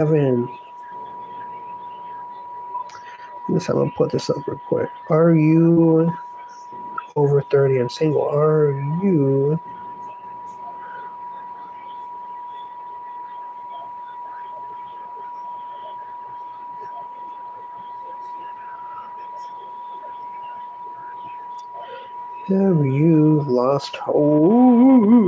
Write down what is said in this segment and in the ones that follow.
Yes, I'm gonna put this up real quick. Are you over 30 and single? Are you have you lost hope?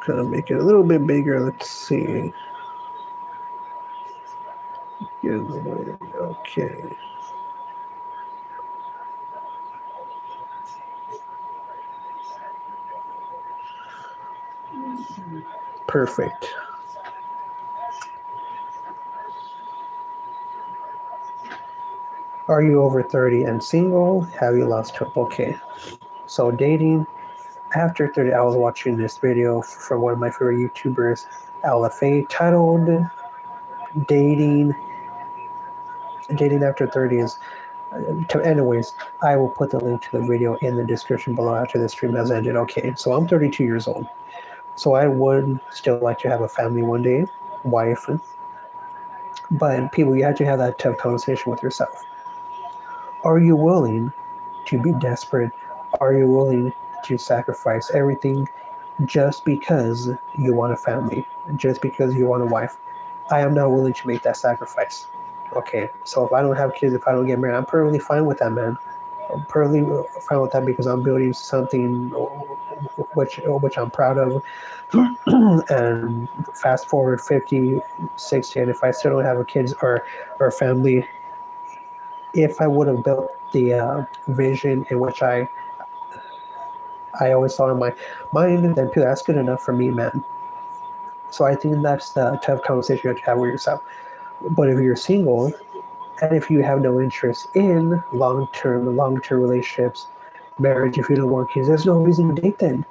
Kind of make it a little bit bigger. Let's see. Okay. Perfect. Are you over 30 and single? Have you lost hope? Okay. So dating after 30. I was watching this video from one of my favorite YouTubers, LFA, titled "Dating After 30 is." Anyways, I will put the link to the video in the description below after the stream has ended. Okay, so I'm 32 years old. So I would still like to have a family one day, wife. But people, you have to have that tough conversation with yourself. Are you willing to be desperate? Are you willing to sacrifice everything just because you want a family, just because you want a wife? I am not willing to make that sacrifice. Okay, so if I don't have kids, if I don't get married, I'm perfectly fine with that, man. I'm perfectly fine with that because I'm building something which I'm proud of. And fast forward 50, 60, and if I still don't have a kids or family, if I would have built the vision in which I always saw in my mind, then that's good enough for me, man. So I think that's the tough conversation you have to have with yourself. But if you're single and if you have no interest in long-term relationships, marriage, if you don't want kids, there's no reason to date then.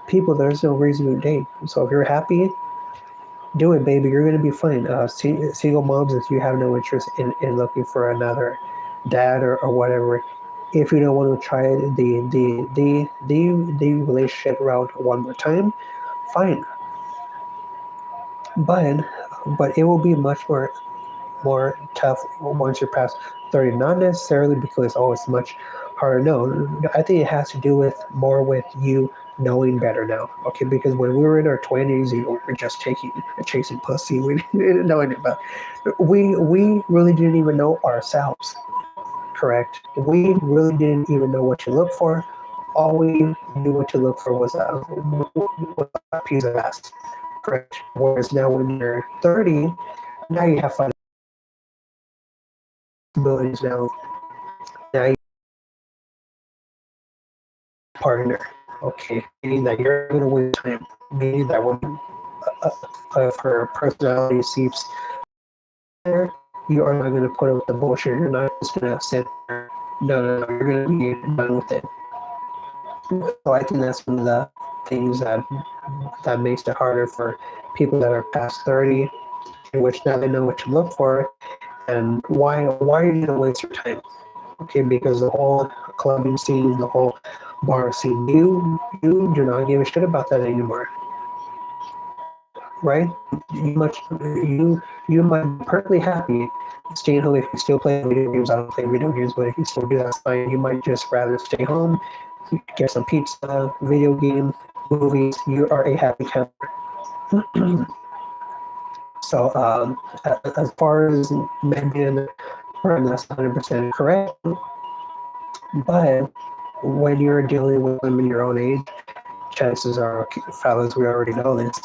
People, there's no reason to date. So if you're happy, do it, baby. You're going to be fine. Single moms, if you have no interest in looking for another dad or whatever, if you don't want to try the relationship route one more time, fine. But it will be much more tough once you're past 30. Not necessarily because it's much harder. No, I think it has to do with more with you knowing better now. Okay, because when we were in our 20s, we were just chasing pussy. We didn't know anything about. We really didn't even know ourselves. Correct. We really didn't even know what to look for. All we knew what to look for was a piece of ass. Correct. Whereas now, when you're 30, now you have fun abilities now. Now you partner. Okay, meaning that you're going to waste time. Meaning that when if her personality seeps there, you are not going to put up with the bullshit. You're not just going to sit there. No. You're going to be done with it. So I think that's one of the things that makes it harder for people that are past 30, in which now they know what to look for. And why are you going to waste your time? Okay, because the whole clubbing scene, the whole bar scene, you do not give a shit about that anymore, right? You might be perfectly happy staying home if you still play video games. I don't play video games, but if you still do, that's fine. You might just rather stay home, get some pizza, video game, movies. You are a happy camper. So as far as men being in the program, that's 100% correct. But when you're dealing with women your own age, chances are, fellas, we already know this,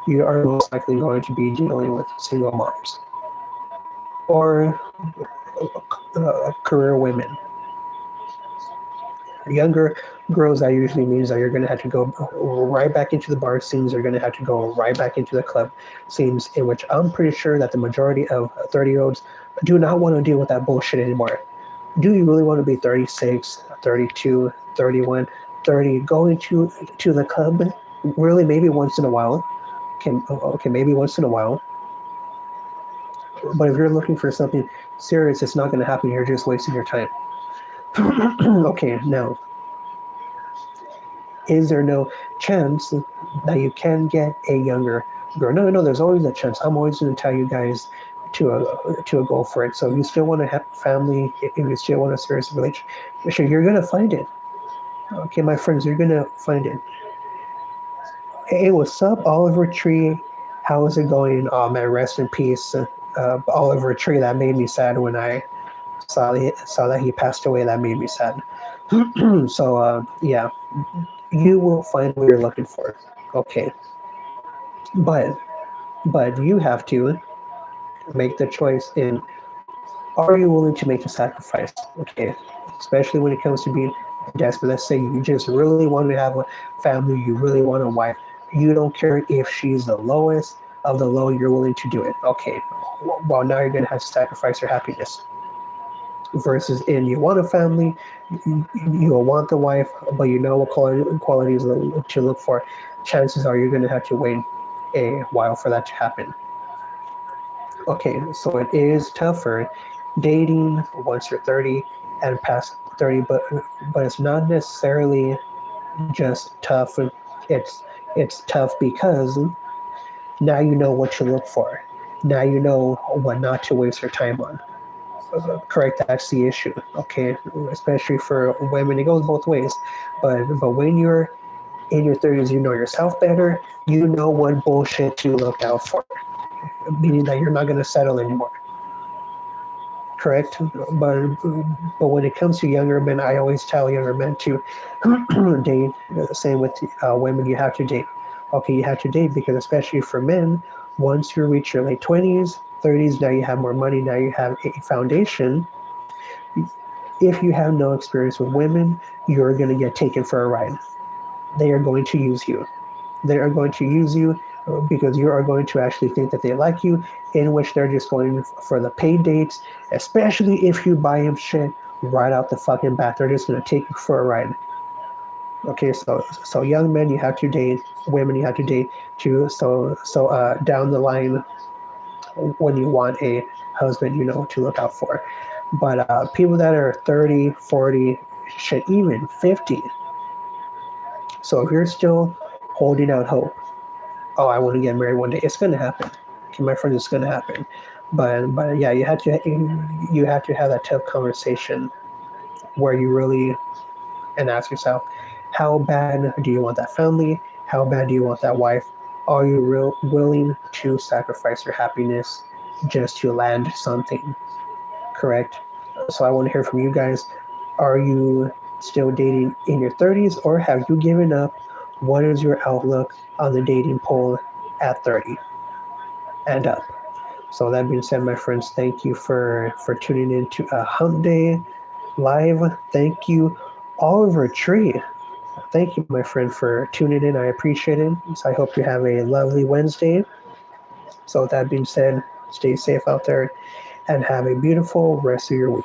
you are most likely going to be dealing with single moms or career women. Younger girls, that usually means that you're going to have to go right back into the bar scenes. You're going to have to go right back into the club scenes, in which I'm pretty sure that the majority of 30-year-olds do not want to deal with that bullshit anymore. Do you really want to be 36, 32, 31, 30, going to the club? Really, maybe once in a while. Okay, maybe once in a while. But if you're looking for something serious, it's not going to happen. You're just wasting your time. Okay, now, is there no chance that you can get a younger girl? No, no, there's always a chance. I'm always going to tell you guys to go for it. So if you still want to have a family, if you still want a serious relationship, sure, you're going to find it. Okay, my friends, you're going to find it. Hey, what's up, Oliver Tree? How is it going? Oh man, rest in peace, Oliver Tree. That made me sad when I saw that he passed away. That made me sad. So yeah, you will find what you're looking for. Okay, but you have to make the choice in, are you willing to make the sacrifice? Okay, especially when it comes to being desperate. Let's say you just really want to have a family, you really want a wife. You don't care if she's the lowest of the low, you're willing to do it. Okay, well, now you're going to have to sacrifice your happiness. Versus in, you want a family, you want the wife, but you know what qualities to look for. Chances are you're going to have to wait a while for that to happen. Okay, so it is tougher dating once you're 30 and past 30, but it's not necessarily just tough. It's tough because now you know what to look for. Now you know what not to waste your time on. Correct, that's the issue. Okay, especially for women, it goes both ways. But when you're in your 30s, you know yourself better. You know what bullshit to look out for, meaning that you're not going to settle anymore. Correct, but when it comes to younger men, I always tell younger men to date. Same with women, you have to date. Okay, you have to date because especially for men, once you reach your late 20s, 30s, now you have more money. Now you have a foundation. If you have no experience with women, you're going to get taken for a ride. They are going to use you. They are going to use you because you are going to actually think that they like you, in which they're just going for the paid dates, especially if you buy them shit right out the fucking bat. They're just going to take you for a ride. Okay, so young men, you have to date. Women, you have to date too. So down the line, when you want a husband, you know what to look out for. But people that are 30, 40, shit, even 50. So if you're still holding out hope, oh, I want to get married one day, it's going to happen. Okay, my friend, it's going to happen. But yeah, you have to have that tough conversation where you really and ask yourself, how bad do you want that family? How bad do you want that wife? Are you willing to sacrifice your happiness just to land something? Correct. So I want to hear from you guys. Are you still dating in your 30s, or have you given up? What is your outlook on the dating pool at 30 and up? So that being said, my friends, thank you for tuning in to a Hump Day Live. Thank you, Oliver Tree. Thank you, my friend, for tuning in. I appreciate it. So I hope you have a lovely Wednesday. So with that being said, stay safe out there and have a beautiful rest of your week.